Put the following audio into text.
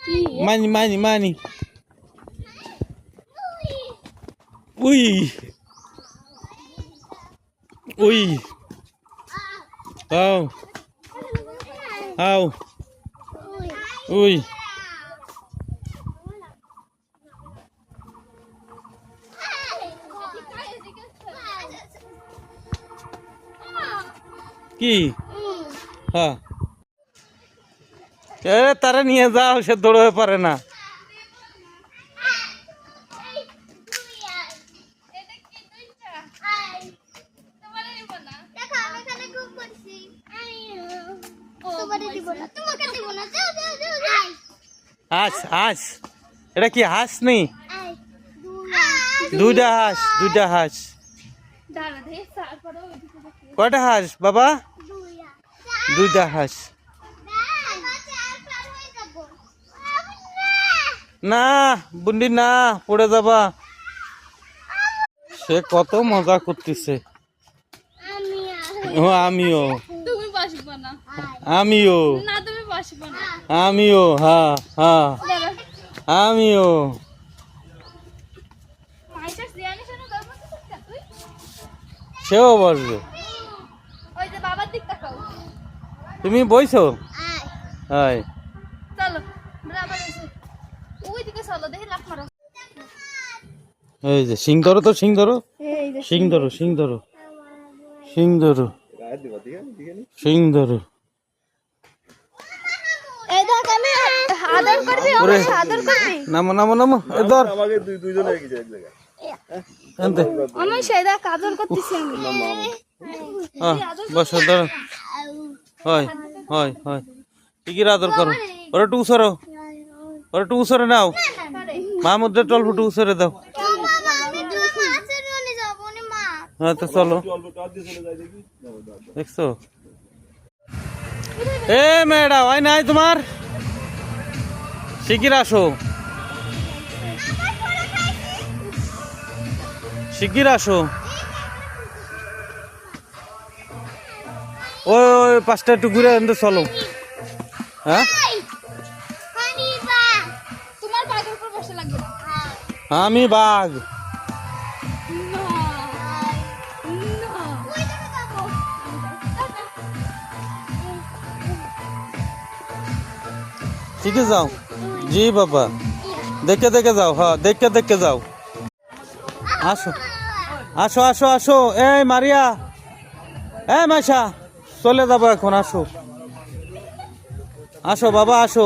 Mani, mani, mani. Ui. Ui. Ao. Ao. Ui. কি হ্যাঁ তারা নিয়ে যাও সে দৌড়ে পারে না হাঁস হাঁস এটা কি হাঁস নেই দুইটা হাঁস কয়টা হাঁস বাবা দুইটা হাঁস না বুন্ডি না পড়ে যাবা সে কত মজা করতেছে আমিও আমিও আমিও হ্যাঁ হ্যাঁ আমিও সেও বসবে তুমি বইছো হাই এই যে সিং ধরো তো সিং ধরো সিং ধরো সিং ধরো সিং ধরো সিং ধরো নামো নামো নামো ধর বসো ধরো হয় হয় হয় ঠিকই আদর করো ওরা একটু উসরো ওরা একটু উসরে নাও মাহমুদের টল্প একটু উসরে দাও হ্যাঁ তো চলো দেখছো এ মেয়েরা হয় নাই তোমার শিগগির আসো শিগগির আসো ওই ওই পাঁচটা একটু ঘুরে আনতে চলো হ্যাঁ আমি বাঘ ঠিক আছে যাও জি বাবা দেখে দেখে যাও হ্যাঁ দেখে দেখে যাও আসো আসো আসো আসো এই মারিয়া এই মাইশা চলে যাবো এখন আসো আসো বাবা আসো